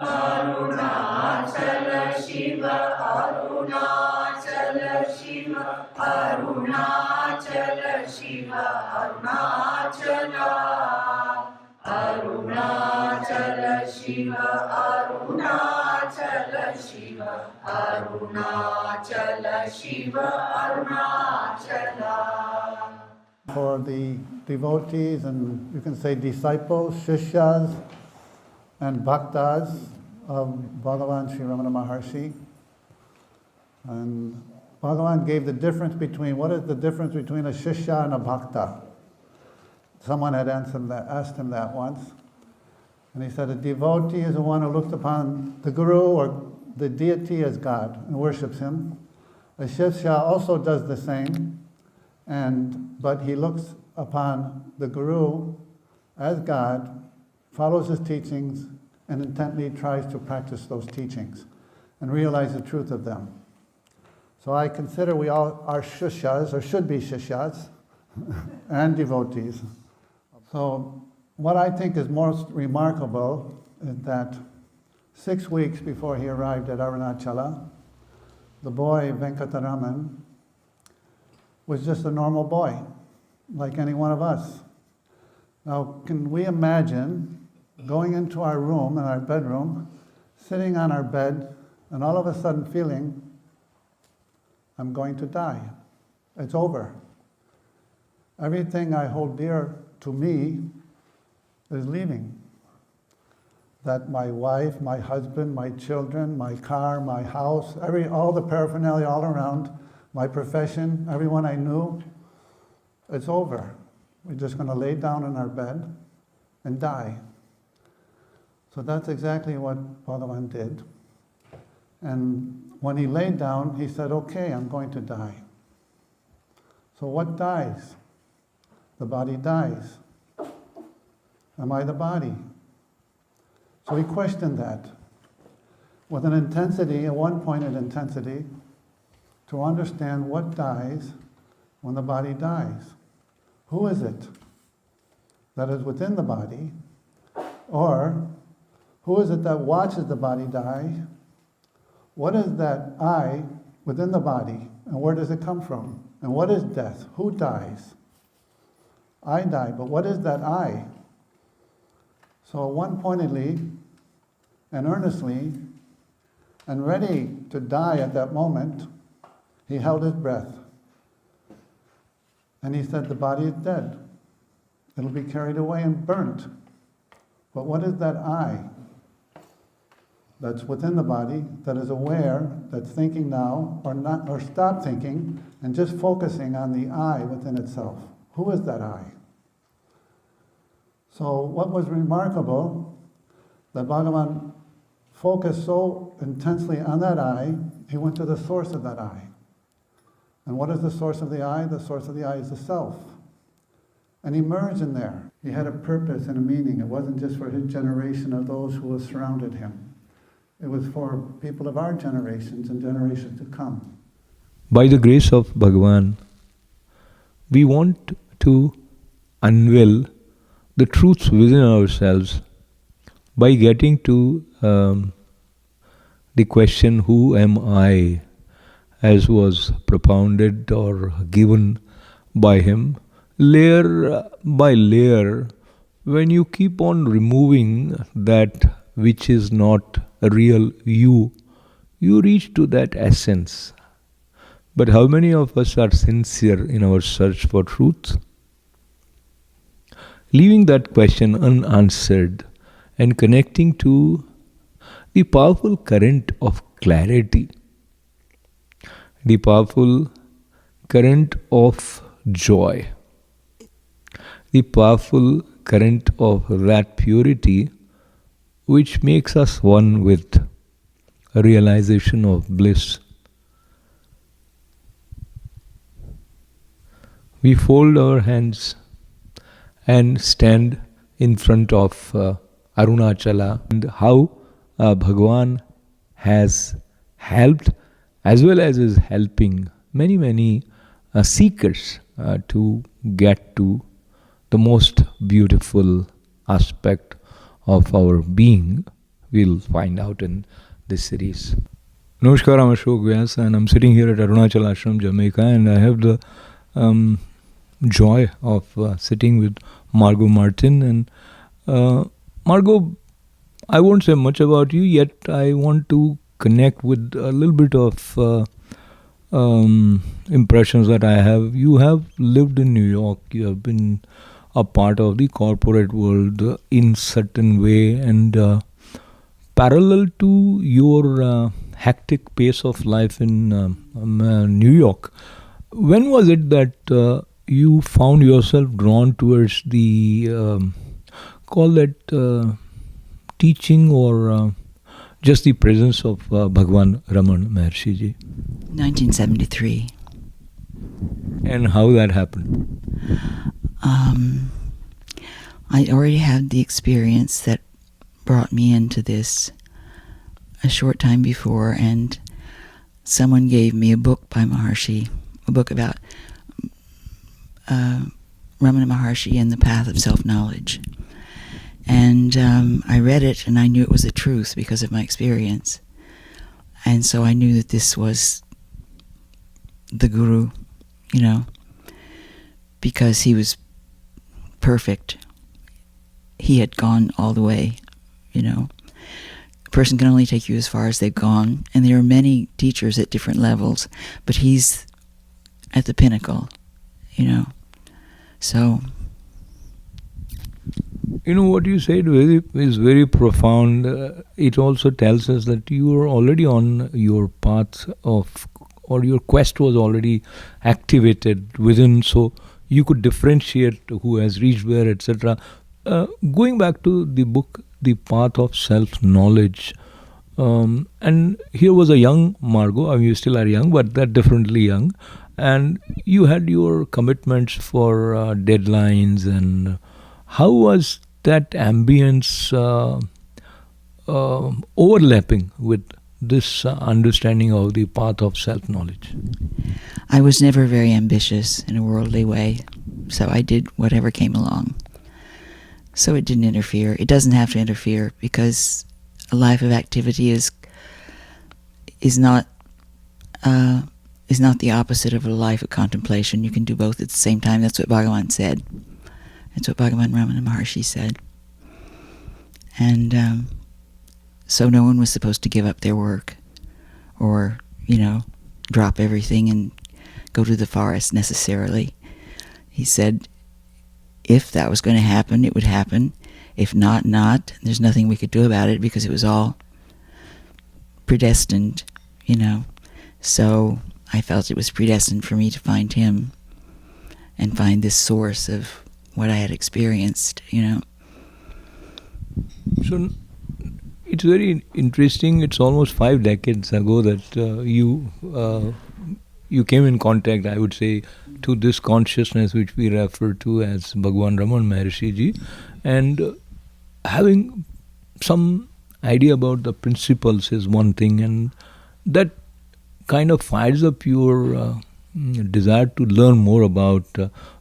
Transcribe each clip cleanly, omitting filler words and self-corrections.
Arunachala Shiva, Arunachala Shiva, Arunachala Shiva, Arunachala, Arunachala Shiva, Arunachala Shiva, Arunachala Shiva, Arunachala. For the devotees and you can say disciples, shishyas, and bhaktas of Bhagwan Sri Ramana Maharshi. And Bhagavan gave the difference between, what is the difference between a shishya and a bhakta? Someone had asked him that once. And he said a devotee is the one who looks upon the guru or the deity as God and worships him. A shishya also does the same, but he looks upon the guru as God, follows his teachings, and intently tries to practice those teachings and realize the truth of them. So I consider we all are shishyas, or should be shishyas, and devotees. So what I think is most remarkable is that 6 weeks before he arrived at Arunachala, the boy Venkataraman was just a normal boy, like any one of us. Now, can we imagine going into our room, in our bedroom, sitting on our bed, and all of a sudden feeling, I'm going to die. It's over. Everything I hold dear to me is leaving. That my wife, my husband, my children, my car, my house, all the paraphernalia all around, my profession, everyone I knew, it's over. We're just going to lay down in our bed and die. So that's exactly what Bhagavan did. And when he laid down, he said, okay, I'm going to die. So what dies? The body dies. Am I the body? So he questioned that with an intensity, at one point an intensity, to understand what dies when the body dies. Who is it that is within the body? Or who is it that watches the body die? What is that I within the body, and where does it come from? And what is death? Who dies? I die, but what is that I? So one-pointedly and earnestly and ready to die at that moment, he held his breath. And he said, the body is dead. It'll be carried away and burnt. But what is that I that's within the body, that is aware, that's thinking now, or not, or stop thinking, and just focusing on the I within itself? Who is that I? So what was remarkable, that Bhagavan focused so intensely on that I, he went to the source of that I. And what is the source of the I? The source of the I is the self. And he merged in there. He had a purpose and a meaning. It wasn't just for his generation or those who surrounded him. It was for people of our generations and generations to come. By the grace of Bhagwan, we want to unveil the truths within ourselves by getting to the question, who am I, as was propounded or given by him, layer by layer. When you keep on removing that which is not a real you reach to that essence. But how many of us are sincere in our search for truth? Leaving that question unanswered and connecting to the powerful current of clarity, the powerful current of joy, the powerful current of that purity which makes us one with a realization of bliss. We fold our hands and stand in front of Arunachala, and how Bhagwan has helped as well as is helping many seekers to get to the most beautiful aspect of our being. We'll find out in this series. Namaskar, I'm Ashok Vyas, and I'm sitting here at Arunachala Ashrama, Jamaica, and I have the joy of sitting with Margo Martin. And Margo, I won't say much about you, yet I want to connect with a little bit of impressions that I have. You have lived in New York, you have been a part of the corporate world in certain way, and parallel to your hectic pace of life in New York, when was it that you found yourself drawn towards the call that teaching or just the presence of Bhagwan Raman Maharshi ji? 1973. And how that happened? I already had the experience that brought me into this a short time before, and someone gave me a book by Maharshi, a book about Ramana Maharshi and the path of self-knowledge. And I read it, and I knew it was the truth because of my experience. And so I knew that this was the Guru, because he was perfect. He had gone all the way, A person can only take you as far as they've gone, and there are many teachers at different levels, but he's at the pinnacle, So... What you said is very profound. It also tells us that you were already on your path or your quest was already activated within, so you could differentiate who has reached where, etc. Going back to the book, The Path of Self-Knowledge, and here was a young Margo. I mean, you still are young, but that differently young. And you had your commitments for deadlines, and how was that ambience overlapping with this understanding of the path of self-knowledge? I was never very ambitious in a worldly way, so I did whatever came along. So it didn't interfere. It doesn't have to interfere, because a life of activity is not the opposite of a life of contemplation. You can do both at the same time. That's what Bhagwan said. That's what Bhagavan Ramana Maharshi said. And so no one was supposed to give up their work or, drop everything and go to the forest necessarily. He said if that was going to happen, it would happen. If not. There's nothing we could do about it because it was all predestined, So I felt it was predestined for me to find him and find this source of what I had experienced, So it's very interesting. It's almost 5 decades ago that you came in contact, I would say, to this consciousness which we refer to as Bhagwan Raman Maharshi ji, and having some idea about the principles is one thing, and that kind of fires up your desire to learn more about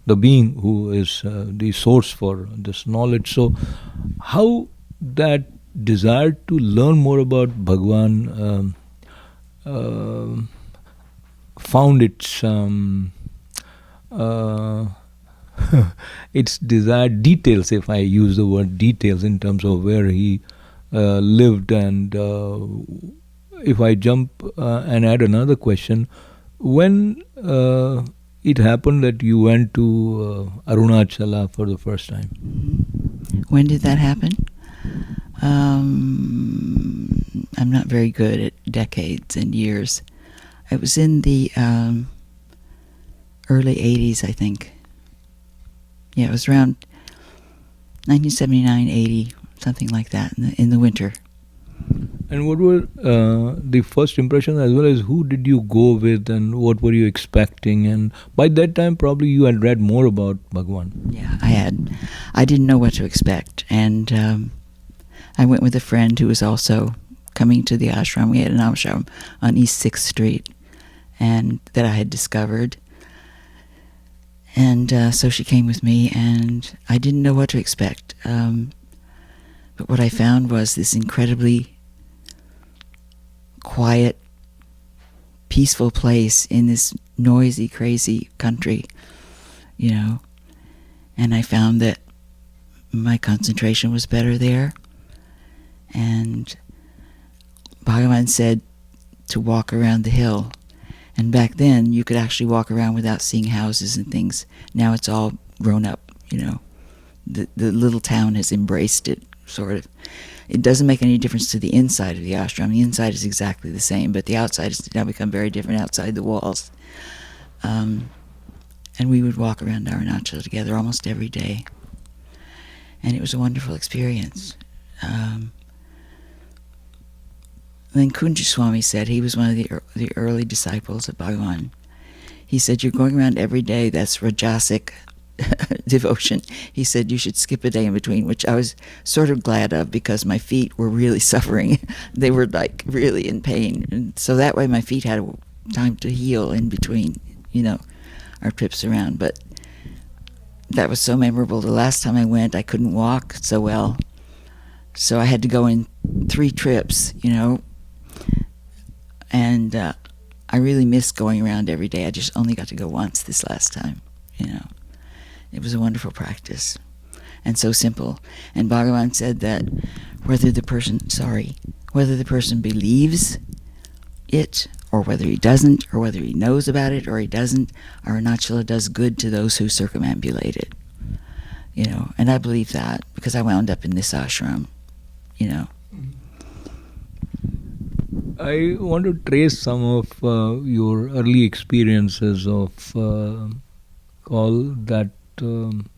the being who is the source for this knowledge. So how that desire to learn more about Bhagwan found its its desired details, if I use the word details, in terms of where he lived. And if I jump and add another question, when it happened that you went to Arunachala for the first time? When did that happen? I'm not very good at decades and years. It was in the early 80s, I think. Yeah, it was around 1979, 80, something like that, in the winter. And what were the first impressions, as well as who did you go with and what were you expecting? And by that time, probably you had read more about Bhagwan. Yeah, I had. I didn't know what to expect. And I went with a friend who was also coming to the ashram. We had an ashram on East 6th Street and that I had discovered. And so she came with me, and I didn't know what to expect. But what I found was this incredibly quiet, peaceful place in this noisy, crazy country, you know. And I found that my concentration was better there. And Bhagwan said to walk around the hill. And back then, you could actually walk around without seeing houses and things. Now it's all grown up, you know. The little town has embraced it, sort of. It doesn't make any difference to the inside of the ashram. The inside is exactly the same, but the outside has now become very different outside the walls. And we would walk around Arunachala together almost every day. And it was a wonderful experience. Then Kunja Swami said, he was one of the early disciples of Bhagwan. He said, you're going around every day, that's rajasic devotion. He said, you should skip a day in between, which I was sort of glad of because my feet were really suffering. They were like really in pain. And so that way my feet had time to heal in between, you know, our trips around. But that was so memorable. The last time I went, I couldn't walk so well. So I had to go in 3 trips, you know. And I really missed going around every day. I just only got to go once this last time, you know. It was a wonderful practice and so simple. And Bhagavan said that whether the person believes it or whether he doesn't, or whether he knows about it or he doesn't, Arunachala does good to those who circumambulate it, you know. And I believe that because I wound up in this ashram, you know. I want to trace some of your early experiences of all that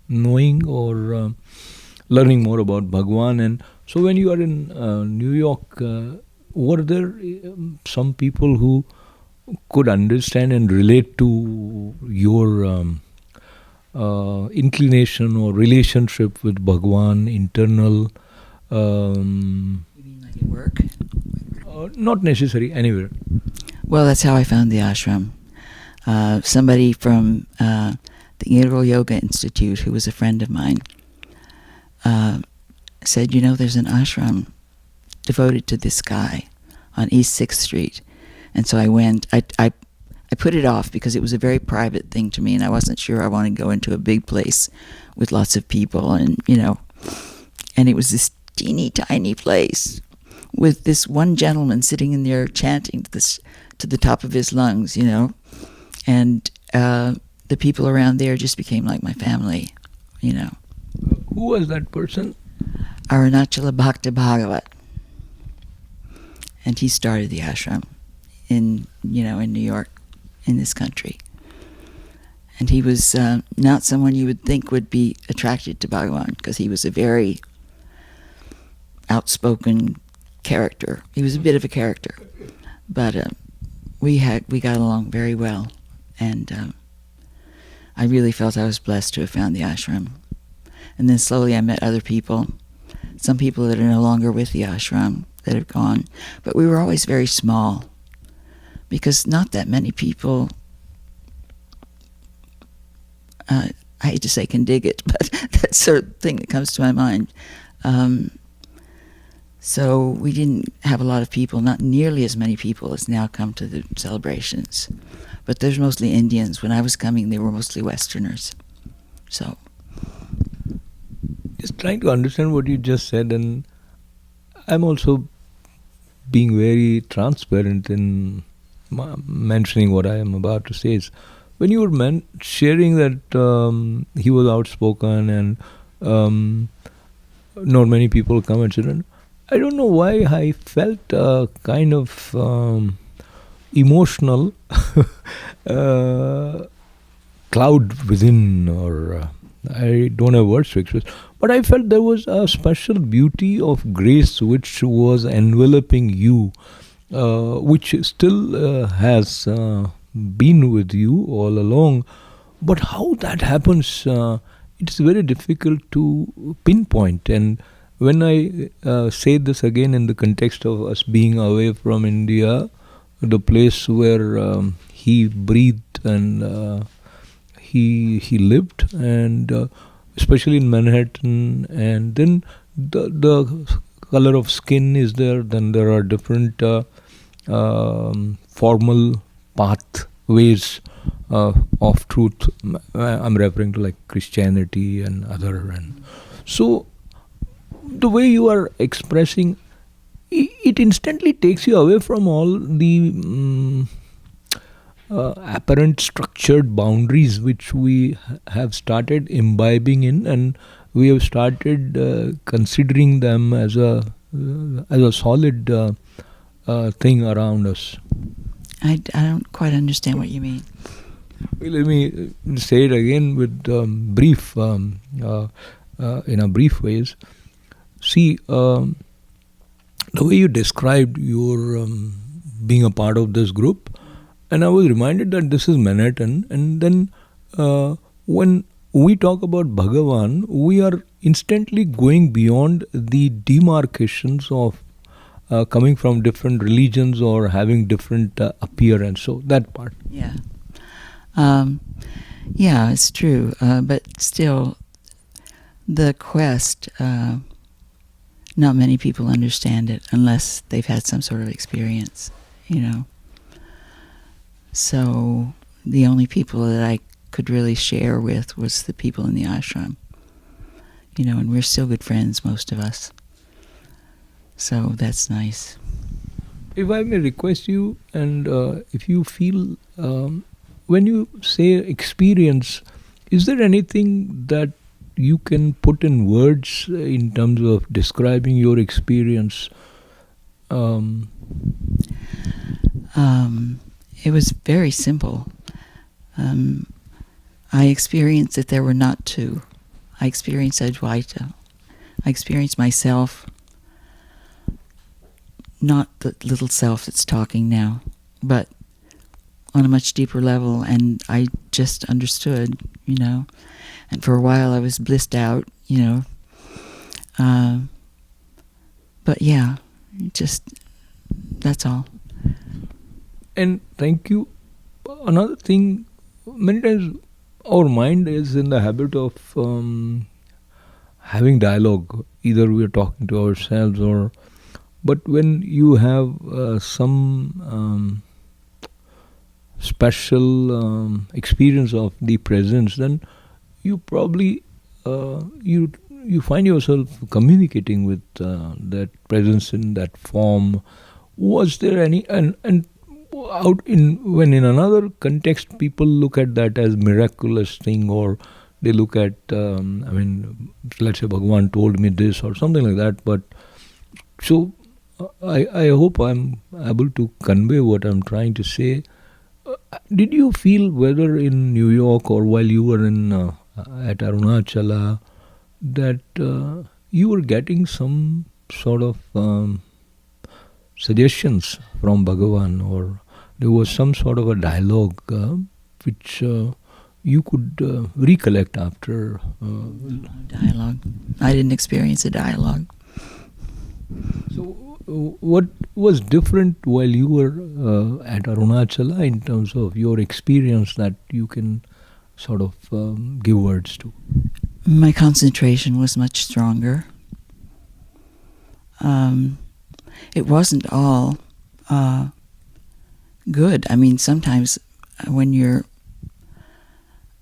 knowing or learning more about Bhagwan. And so when you are in New York, were there some people who could understand and relate to your inclination or relationship with Bhagwan, internal? You mean like at work? Not necessary, anywhere. Well, that's how I found the ashram. Somebody from the Margo Yoga Institute, who was a friend of mine, said, you know, there's an ashram devoted to this guy on East 6th Street. And so I went. I put it off because it was a very private thing to me, and I wasn't sure I wanted to go into a big place with lots of people, and, you know. And it was this teeny tiny place with this one gentleman sitting in there chanting to the top of his lungs, you know. And the people around there just became like my family, you know. Who was that person? Arunachala Bhakta Bhagavat. And he started the ashram in New York, in this country. And he was not someone you would think would be attracted to Bhagwan, because he was a very outspoken character. He was a bit of a character. But we got along very well. And I really felt I was blessed to have found the ashram. And then slowly I met other people, some people that are no longer with the ashram, that have gone. But we were always very small, because not that many people, I hate to say can dig it, but that's sort of thing that comes to my mind. So we didn't have a lot of people, not nearly as many people as now come to the celebrations. But there's mostly Indians. When I was coming, they were mostly Westerners. So. Just trying to understand what you just said, and I'm also being very transparent in mentioning what I am about to say. Is when you were sharing that he was outspoken and not many people come and sit, and I don't know why I felt kind of emotional cloud within, or I don't have words to express. But I felt there was a special beauty of grace which was enveloping you, which still has been with you all along. But how that happens, it's very difficult to pinpoint. And when I say this again in the context of us being away from India, the place where he breathed and he lived, and especially in Manhattan, and then the color of skin is there. Then there are different formal pathways of truth. I'm referring to like Christianity and other, and so the way you are expressing, it instantly takes you away from all the apparent structured boundaries which we have started imbibing in, and we have started considering them as a solid thing around us. I don't quite understand what you mean. Well, let me say it again with brief, in a brief ways. See, the way you described your being a part of this group, and I was reminded that this is Manhattan, and then when we talk about Bhagavan, we are instantly going beyond the demarcations of coming from different religions or having different appearance. So that part. Yeah. Yeah, it's true. But still, the quest, not many people understand it unless they've had some sort of experience, you know. So the only people that I could really share with was the people in the ashram, you know, and we're still good friends, most of us. So that's nice. If I may request you, and if you feel, when you say experience, is there anything that you can put in words in terms of describing your experience? It was very simple. I experienced that there were not two. I experienced Advaita. I experienced myself, not the little self that's talking now, but on a much deeper level, and I just understood, you know. And for a while I was blissed out, you know. But yeah, just, that's all. And thank you. Another thing, many times our mind is in the habit of having dialogue. Either we are talking to ourselves or... But when you have some special experience of the presence, then you probably you find yourself communicating with that presence in that form. Was there any and out when in another context people look at that as miraculous thing, or they look at let's say Bhagwan told me this or something like that. But so I hope I'm able to convey what I'm trying to say. Did you feel, whether in New York or while you were in at Arunachala, that you were getting some sort of suggestions from Bhagavan, or there was some sort of a dialogue which you could recollect after? Dialogue. I didn't experience a dialogue. So what was different while you were at Arunachala in terms of your experience that you can sort of give words to? My concentration was much stronger. It wasn't all good. I mean, sometimes when you're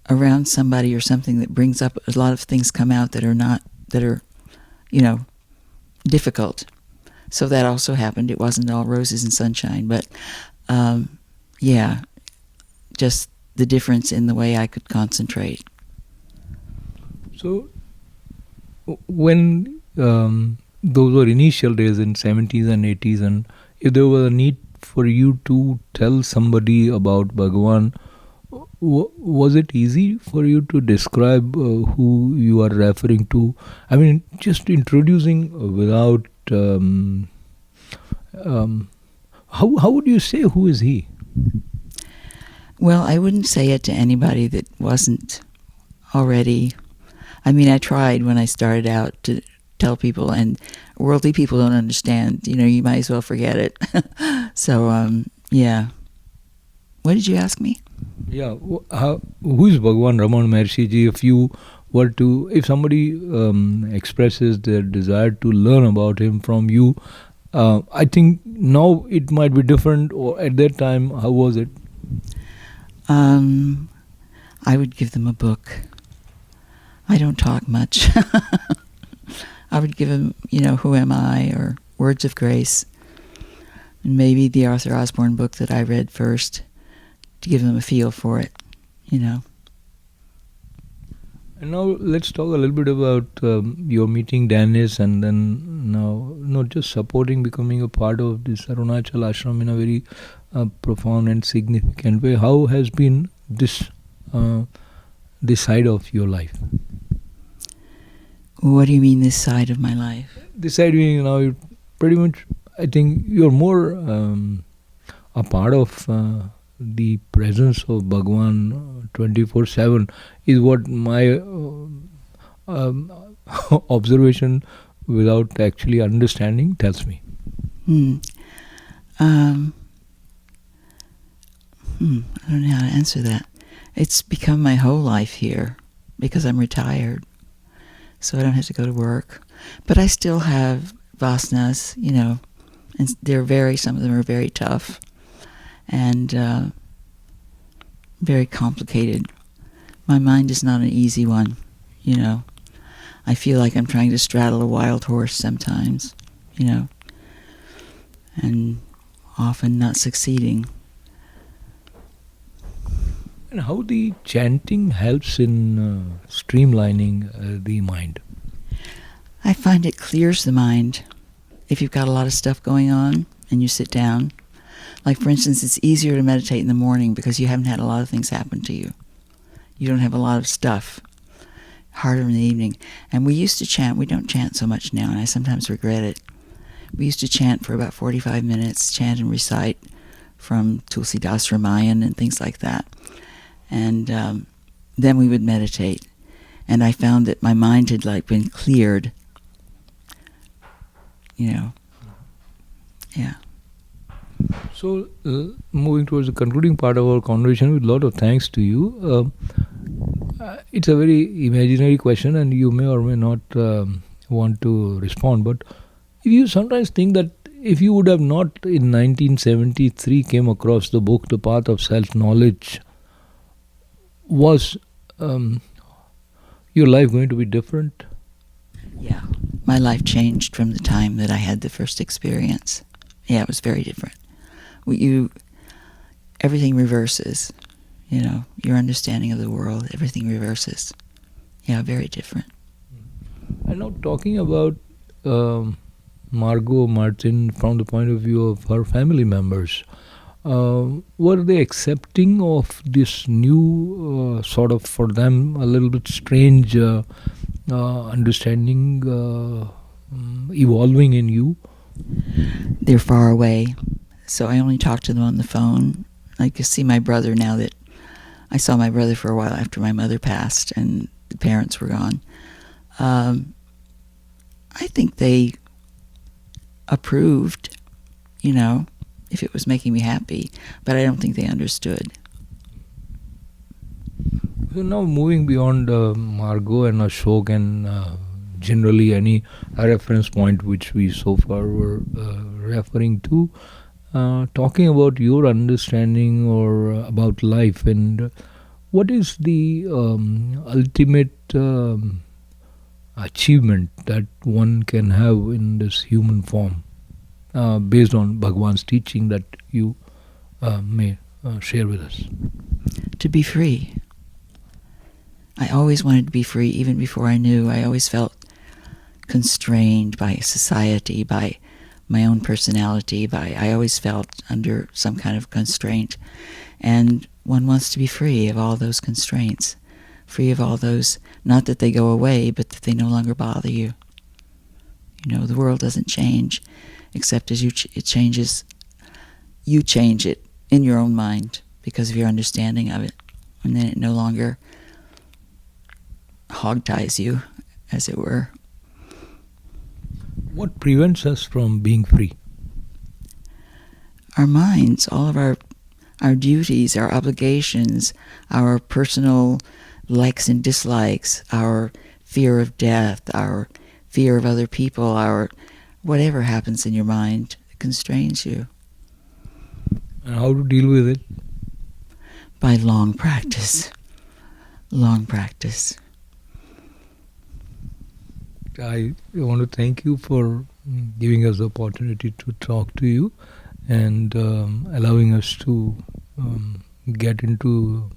around somebody or something that brings up, a lot of things come out that are, you know, difficult. So that also happened. It wasn't all roses and sunshine, but yeah, just the difference in the way I could concentrate. So when those were initial days in 70s and 80s, and if there was a need for you to tell somebody about Bhagwan, was it easy for you to describe who you are referring to? I mean, just introducing without. How would you say who is he? Well, I wouldn't say it to anybody that wasn't already. I mean, I tried when I started out to tell people, and worldly people don't understand. You know, you might as well forget it. So, yeah. What did you ask me? Yeah, who is Bhagwan Ramana Maharshi Ji? If somebody expresses their desire to learn about him from you, I think now it might be different, or at that time, how was it? I would give them a book. I don't talk much. I would give them, Who Am I, or Words of Grace, and maybe the Arthur Osborne book that I read first, to give them a feel for it, And now let's talk a little bit about your meeting Dennis, and then now not just supporting, becoming a part of this Arunachala Ashram in a very profound and significant way. How has been this side of your life? What do you mean, this side of my life? This side being now, you pretty much, I think you're more a part of the presence of Bhagwan 24/7 is what my observation, without actually understanding, tells me. I don't know how to answer that. It's become my whole life here because I'm retired, so I don't have to go to work. But I still have vasanas, and some of them are very tough and very complicated. My mind is not an easy one, I feel like I'm trying to straddle a wild horse sometimes, and often not succeeding. And how the chanting helps in streamlining the mind? I find it clears the mind. If you've got a lot of stuff going on and you sit down, like for instance, it's easier to meditate in the morning because you haven't had a lot of things happen to you. You don't have a lot of stuff. Harder in the evening. And we used to chant. We don't chant so much now, and I sometimes regret it. We used to chant for about 45 minutes, chant and recite from Tulsidas Ramayan and things like that. And then we would meditate. And I found that my mind had been cleared. Yeah. So, moving towards the concluding part of our conversation, with a lot of thanks to you. It's a very imaginary question, and you may or may not want to respond. But if you sometimes think that if you would have not in 1973 came across the book, The Path of Self-Knowledge, was your life going to be different? Yeah. My life changed from the time that I had the first experience. Yeah, it was very different. Everything reverses, your understanding of the world, everything reverses. Yeah, very different. And now talking about Margo, Martin, from the point of view of her family members, were they accepting of this new sort of, for them, a little bit strange understanding evolving in you? They're far away, so I only talk to them on the phone. I can see my brother now that I saw my brother for a while after my mother passed and the parents were gone. I think they approved, if it was making me happy, but I don't think they understood. So now moving beyond Margo and Ashok and generally any reference point which we so far were referring to, talking about your understanding or about life, and what is the ultimate achievement that one can have in this human form, based on Bhagwan's teaching that you may share with us? To be free. I always wanted to be free, even before I knew. I always felt constrained by society, by my own personality. I always felt under some kind of constraint. And one wants to be free of all those constraints, free of all those, not that they go away, but that they no longer bother you. You know, the world doesn't change, except as it changes, you change it in your own mind because of your understanding of it. And then it no longer hog-ties you, as it were. What prevents us from being free? Our minds, all of our duties, our obligations, our personal likes and dislikes, our fear of death, our fear of other people, our whatever happens in your mind constrains you. And how to deal with it? By long practice. Long practice. I want to thank you for giving us the opportunity to talk to you and allowing us to get into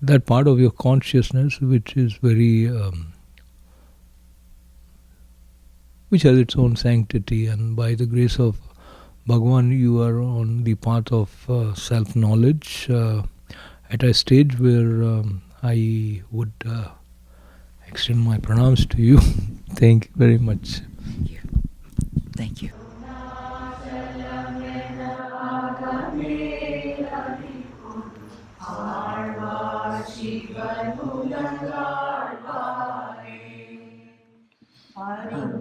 that part of your consciousness which is very which has its own sanctity, and by the grace of Bhagwan you are on the path of self-knowledge at a stage where I would extend my pranams to you. Thank you very much. Thank you. Thank you. Hari